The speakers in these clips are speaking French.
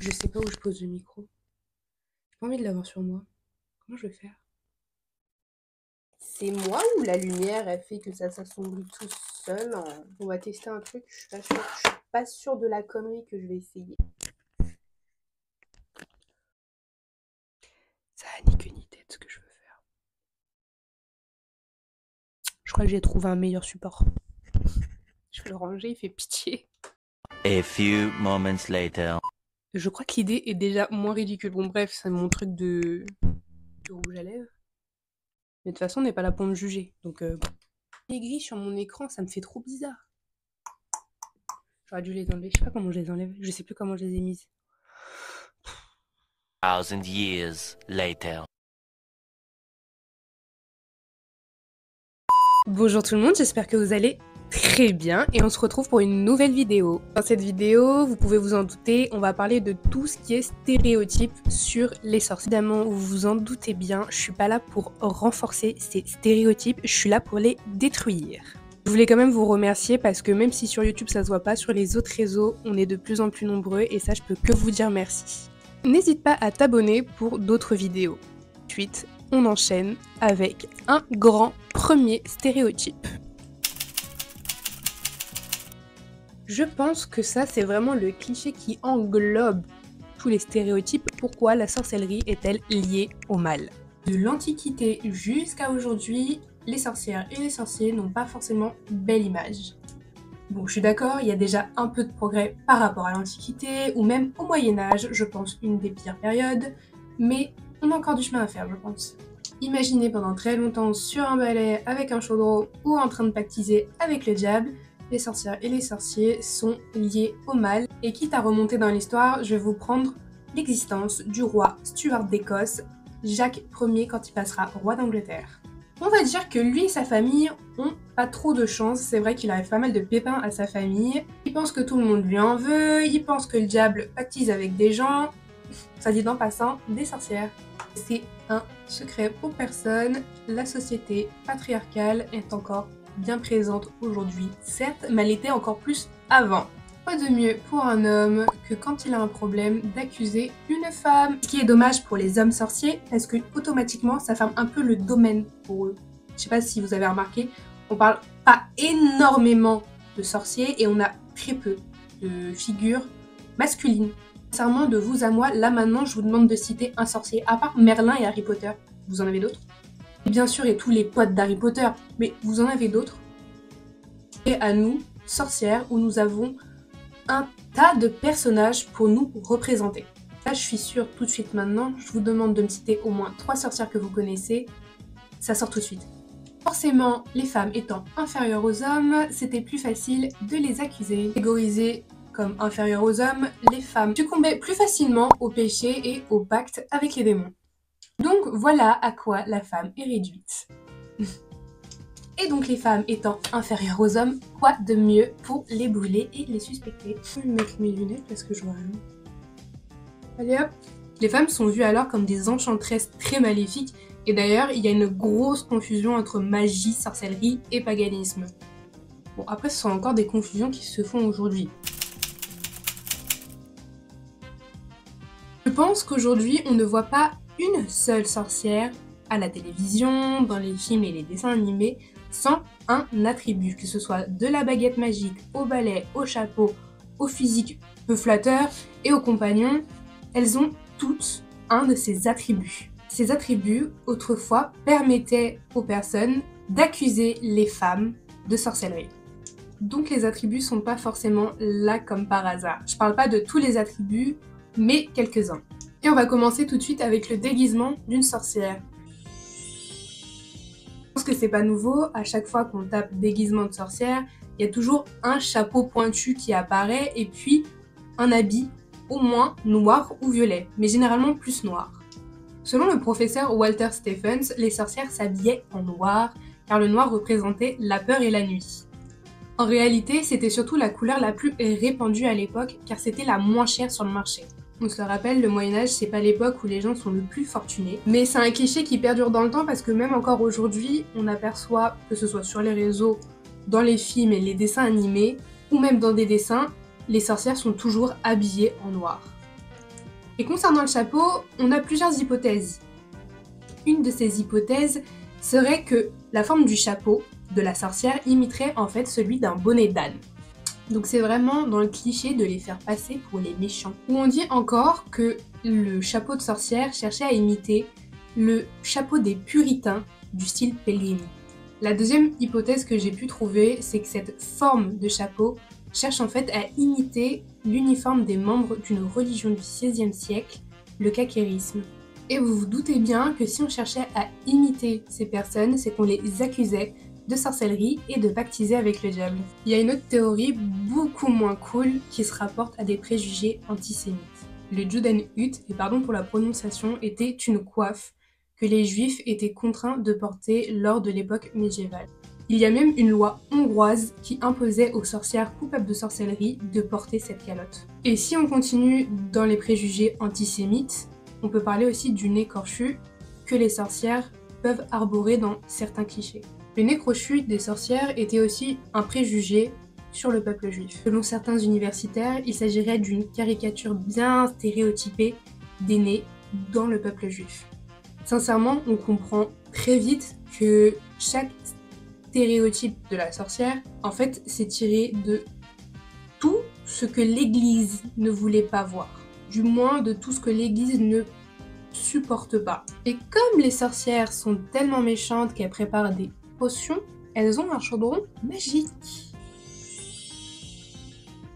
Je sais pas où je pose le micro. J'ai pas envie de l'avoir sur moi. Comment je vais faire? C'est moi ou la lumière elle fait que ça s'assombrit tout seul On va tester un truc, je suis pas sûre de la connerie que je vais essayer. Ça a ni queue ni tête ce que je veux faire. Je crois que j'ai trouvé un meilleur support. Je vais le ranger, il fait pitié. A few moments later. Je crois que l'idée est déjà moins ridicule. Bon bref, c'est mon truc de rouge à lèvres. Mais de toute façon, on n'est pas là pour me juger. Donc, les gris sur mon écran, ça me fait trop bizarre. J'aurais dû les enlever. Je sais pas comment je les enlève. Je sais plus comment je les ai mises. 1,000 years later. Bonjour tout le monde, j'espère que vous allez très bien et on se retrouve pour une nouvelle vidéo. Dans cette vidéo, vous pouvez vous en douter, on va parler de tout ce qui est stéréotypes sur les sorciers. Évidemment, vous vous en doutez bien, je suis pas là pour renforcer ces stéréotypes, je suis là pour les détruire. Je voulais quand même vous remercier parce que même si sur YouTube ça se voit pas, sur les autres réseaux, on est de plus en plus nombreux et ça je peux que vous dire merci. N'hésite pas à t'abonner pour d'autres vidéos. Ensuite, on enchaîne avec un grand premier stéréotype. Je pense que ça, c'est vraiment le cliché qui englobe tous les stéréotypes. Pourquoi la sorcellerie est-elle liée au mal? De l'Antiquité jusqu'à aujourd'hui, les sorcières et les sorciers n'ont pas forcément belle image. Bon, je suis d'accord, il y a déjà un peu de progrès par rapport à l'Antiquité, ou même au Moyen-Âge, je pense une des pires périodes, mais on a encore du chemin à faire, je pense. Imaginez pendant très longtemps sur un balai avec un chaudron ou en train de pactiser avec le diable, les sorcières et les sorciers sont liés au mal. Et quitte à remonter dans l'histoire, je vais vous prendre l'existence du roi Stuart d'Écosse, Jacques Ier quand il passera roi d'Angleterre. On va dire que lui et sa famille ont pas trop de chance, c'est vrai qu'il arrive pas mal de pépins à sa famille. Il pense que tout le monde lui en veut, il pense que le diable pactise avec des gens, ça dit en passant, des sorcières. C'est un secret pour personne, la société patriarcale est encore bien présente aujourd'hui, certes, mais elle était encore plus avant. Quoi de mieux pour un homme que quand il a un problème d'accuser une femme? Ce qui est dommage pour les hommes sorciers, parce que automatiquement ça ferme un peu le domaine pour eux. Je sais pas si vous avez remarqué, on parle pas énormément de sorciers et on a très peu de figures masculines. Sincèrement, de vous à moi, là maintenant je vous demande de citer un sorcier, à part Merlin et Harry Potter. Vous en avez d'autres? Et bien sûr, et tous les potes d'Harry Potter, mais vous en avez d'autres? Et à nous, sorcières, où nous avons un tas de personnages pour nous représenter. Là, je suis sûre tout de suite maintenant, je vous demande de me citer au moins 3 sorcières que vous connaissez. Ça sort tout de suite. Forcément, les femmes étant inférieures aux hommes, c'était plus facile de les accuser. Catégorisées comme inférieures aux hommes, les femmes succombaient plus facilement au péché et au pacte avec les démons. Donc voilà à quoi la femme est réduite. Et donc les femmes étant inférieures aux hommes, quoi de mieux pour les brûler et les suspecter? Je vais mettre mes lunettes parce que je vois rien. Allez hop. Les femmes sont vues alors comme des enchantresses très maléfiques, et d'ailleurs il y a une grosse confusion entre magie, sorcellerie et paganisme. Bon après ce sont encore des confusions qui se font aujourd'hui. Je pense qu'aujourd'hui on ne voit pas une seule sorcière à la télévision, dans les films et les dessins animés, sans un attribut, que ce soit de la baguette magique, au balai, au chapeau, au physique peu flatteur et au compagnon, elles ont toutes un de ces attributs. Ces attributs, autrefois, permettaient aux personnes d'accuser les femmes de sorcellerie. Donc les attributs sont pas forcément là comme par hasard. Je parle pas de tous les attributs, mais quelques-uns. Et on va commencer tout de suite avec le déguisement d'une sorcière. Je pense que c'est pas nouveau, à chaque fois qu'on tape déguisement de sorcière, il y a toujours un chapeau pointu qui apparaît et puis un habit au moins noir ou violet, mais généralement plus noir. Selon le professeur Walter Stephens, les sorcières s'habillaient en noir car le noir représentait la peur et la nuit. En réalité, c'était surtout la couleur la plus répandue à l'époque car c'était la moins chère sur le marché. On se le rappelle, le Moyen-Âge, c'est pas l'époque où les gens sont le plus fortunés. Mais c'est un cliché qui perdure dans le temps parce que même encore aujourd'hui, on aperçoit, que ce soit sur les réseaux, dans les films et les dessins animés, ou même dans des dessins, les sorcières sont toujours habillées en noir. Et concernant le chapeau, on a plusieurs hypothèses. Une de ces hypothèses serait que la forme du chapeau de la sorcière imiterait en fait celui d'un bonnet d'âne. Donc c'est vraiment dans le cliché de les faire passer pour les méchants. Ou on dit encore que le chapeau de sorcière cherchait à imiter le chapeau des puritains du style Pellegrini. La deuxième hypothèse que j'ai pu trouver, c'est que cette forme de chapeau cherche en fait à imiter l'uniforme des membres d'une religion du XVIe siècle, le quakérisme. Et vous vous doutez bien que si on cherchait à imiter ces personnes, c'est qu'on les accusait de sorcellerie et de pactiser avec le diable. Il y a une autre théorie beaucoup moins cool qui se rapporte à des préjugés antisémites. Le Judenhut, et pardon pour la prononciation, était une coiffe que les juifs étaient contraints de porter lors de l'époque médiévale. Il y a même une loi hongroise qui imposait aux sorcières coupables de sorcellerie de porter cette calotte. Et si on continue dans les préjugés antisémites, on peut parler aussi du nez crochu que les sorcières peuvent arborer dans certains clichés. Le nez crochu des sorcières était aussi un préjugé sur le peuple juif. Selon certains universitaires, il s'agirait d'une caricature bien stéréotypée des nez dans le peuple juif. Sincèrement, on comprend très vite que chaque stéréotype de la sorcière, en fait, c'est tiré de tout ce que l'Église ne voulait pas voir. Du moins de tout ce que l'Église ne supporte pas. Et comme les sorcières sont tellement méchantes qu'elles préparent des potions, elles ont un chaudron magique.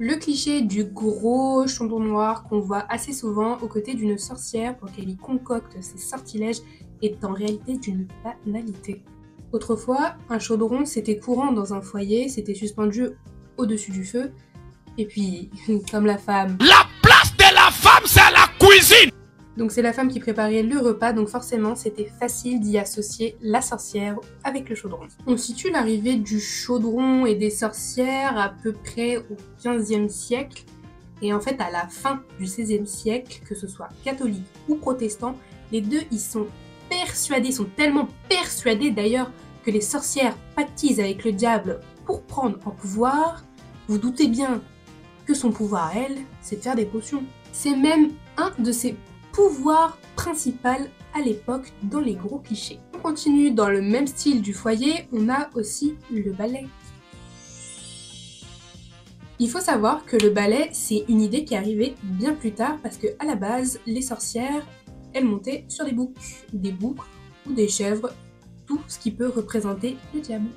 Le cliché du gros chaudron noir qu'on voit assez souvent aux côtés d'une sorcière pour qu'elle y concocte ses sortilèges est en réalité d'une banalité. Autrefois, un chaudron c'était courant dans un foyer, c'était suspendu au-dessus du feu, et puis, comme la femme... La place de la femme, c'est la cuisine! Donc c'est la femme qui préparait le repas, donc forcément c'était facile d'y associer la sorcière avec le chaudron. On situe l'arrivée du chaudron et des sorcières à peu près au XVe siècle, et en fait à la fin du XVIe siècle, que ce soit catholique ou protestant, les deux ils sont tellement persuadés d'ailleurs que les sorcières pactisent avec le diable pour prendre en pouvoir. Vous doutez bien que son pouvoir à elle, c'est de faire des potions. C'est même un de ses pouvoirs principaux à l'époque dans les gros clichés. On continue dans le même style du foyer, on a aussi le ballet. Il faut savoir que le ballet, c'est une idée qui est arrivée bien plus tard parce que à la base, les sorcières, elles montaient sur des boucs ou des chèvres, tout ce qui peut représenter le diable.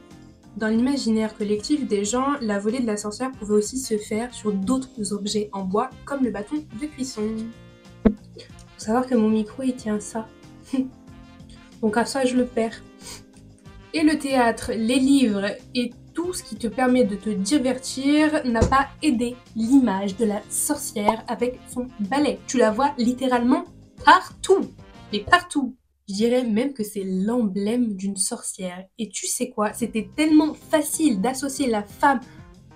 Dans l'imaginaire collectif des gens, la volée de la sorcière pouvait aussi se faire sur d'autres objets en bois, comme le bâton de cuisson. Faut savoir que mon micro, il tient ça. Donc à ça, je le perds. Et le théâtre, les livres et tout ce qui te permet de te divertir n'a pas aidé l'image de la sorcière avec son balai. Tu la vois littéralement partout, mais partout. Je dirais même que c'est l'emblème d'une sorcière. Et tu sais quoi, c'était tellement facile d'associer la femme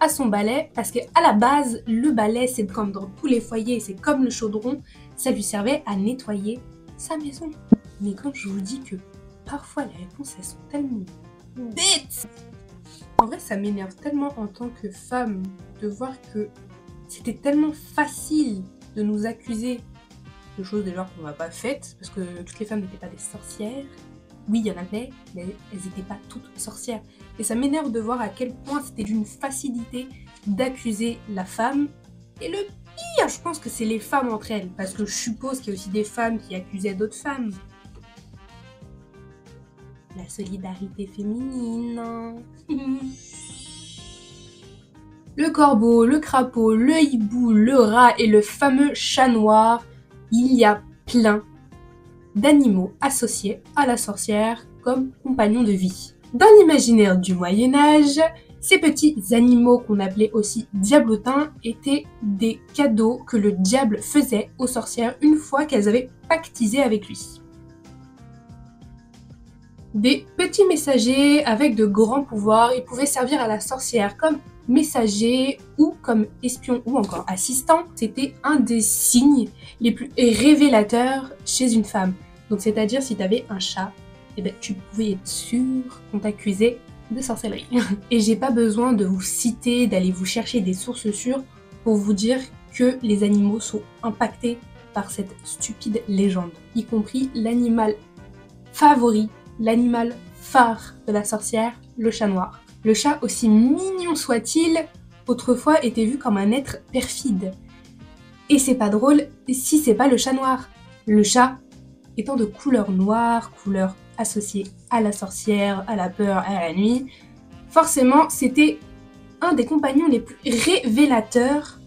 à son balai parce qu'à la base, le balai, c'est comme dans tous les foyers, c'est comme le chaudron, ça lui servait à nettoyer sa maison. Mais quand je vous dis que parfois les réponses, elles sont tellement bêtes. En vrai, ça m'énerve tellement en tant que femme de voir que c'était tellement facile de nous accuser de choses déjà qu'on n'a pas faites, parce que toutes les femmes n'étaient pas des sorcières. Oui, il y en avait, mais elles n'étaient pas toutes sorcières. Et ça m'énerve de voir à quel point c'était d'une facilité d'accuser la femme. Et le pire, je pense que c'est les femmes entre elles, parce que je suppose qu'il y a aussi des femmes qui accusaient d'autres femmes. La solidarité féminine. Le corbeau, le crapaud, le hibou, le rat et le fameux chat noir. Il y a plein d'animaux associés à la sorcière comme compagnons de vie. Dans l'imaginaire du Moyen-Âge, ces petits animaux qu'on appelait aussi diablotins étaient des cadeaux que le diable faisait aux sorcières une fois qu'elles avaient pactisé avec lui. Des petits messagers avec de grands pouvoirs, ils pouvaient servir à la sorcière comme messager ou comme espion ou encore assistant. C'était un des signes les plus révélateurs chez une femme. Donc c'est-à-dire si tu avais un chat, eh ben, tu pouvais être sûr qu'on t'accusait de sorcellerie. Et j'ai pas besoin de vous citer, d'aller vous chercher des sources sûres pour vous dire que les animaux sont impactés par cette stupide légende, y compris l'animal favori, l'animal phare de la sorcière, le chat noir. Le chat, aussi mignon soit-il, autrefois était vu comme un être perfide. Et c'est pas drôle si c'est pas le chat noir. Le chat étant de couleur noire, couleur associée à la sorcière, à la peur, à la nuit, forcément c'était un des compagnons les plus révélateurs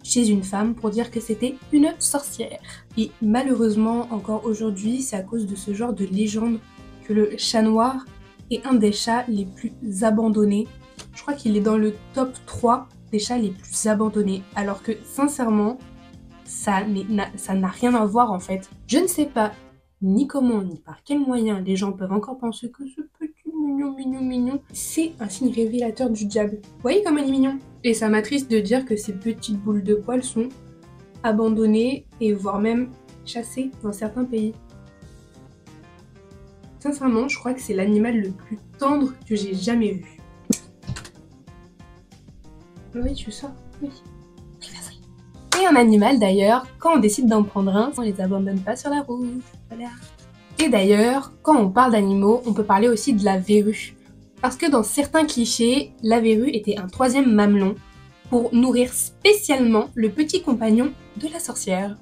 chez une femme pour dire que c'était une sorcière. Et malheureusement, encore aujourd'hui, c'est à cause de ce genre de légende que le chat noir est un des chats les plus abandonnés. Je crois qu'il est dans le top 3 des chats les plus abandonnés, alors que sincèrement, ça n'a rien à voir en fait. Je ne sais pas ni comment ni par quel moyen les gens peuvent encore penser que ce petit mignon, c'est un signe révélateur du diable. Vous voyez comme il est mignon? Et ça m'attriste de dire que ces petites boules de poils sont abandonnées et voire même chassées dans certains pays. Sincèrement, je crois que c'est l'animal le plus tendre que j'ai jamais vu. Oui, tu sors, oui. Et un animal d'ailleurs, quand on décide d'en prendre un, on les abandonne pas sur la route. Voilà. Et d'ailleurs, quand on parle d'animaux, on peut parler aussi de la verrue. Parce que dans certains clichés, la verrue était un troisième mamelon pour nourrir spécialement le petit compagnon de la sorcière.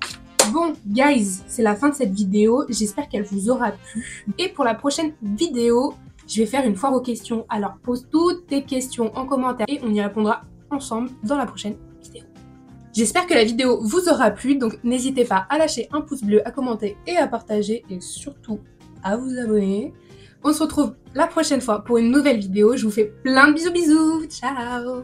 Bon, guys, c'est la fin de cette vidéo, j'espère qu'elle vous aura plu. Et pour la prochaine vidéo, je vais faire une foire aux questions. Alors pose toutes tes questions en commentaire et on y répondra ensemble dans la prochaine vidéo. J'espère que la vidéo vous aura plu, donc n'hésitez pas à lâcher un pouce bleu, à commenter et à partager, et surtout à vous abonner. On se retrouve la prochaine fois pour une nouvelle vidéo, je vous fais plein de bisous, ciao!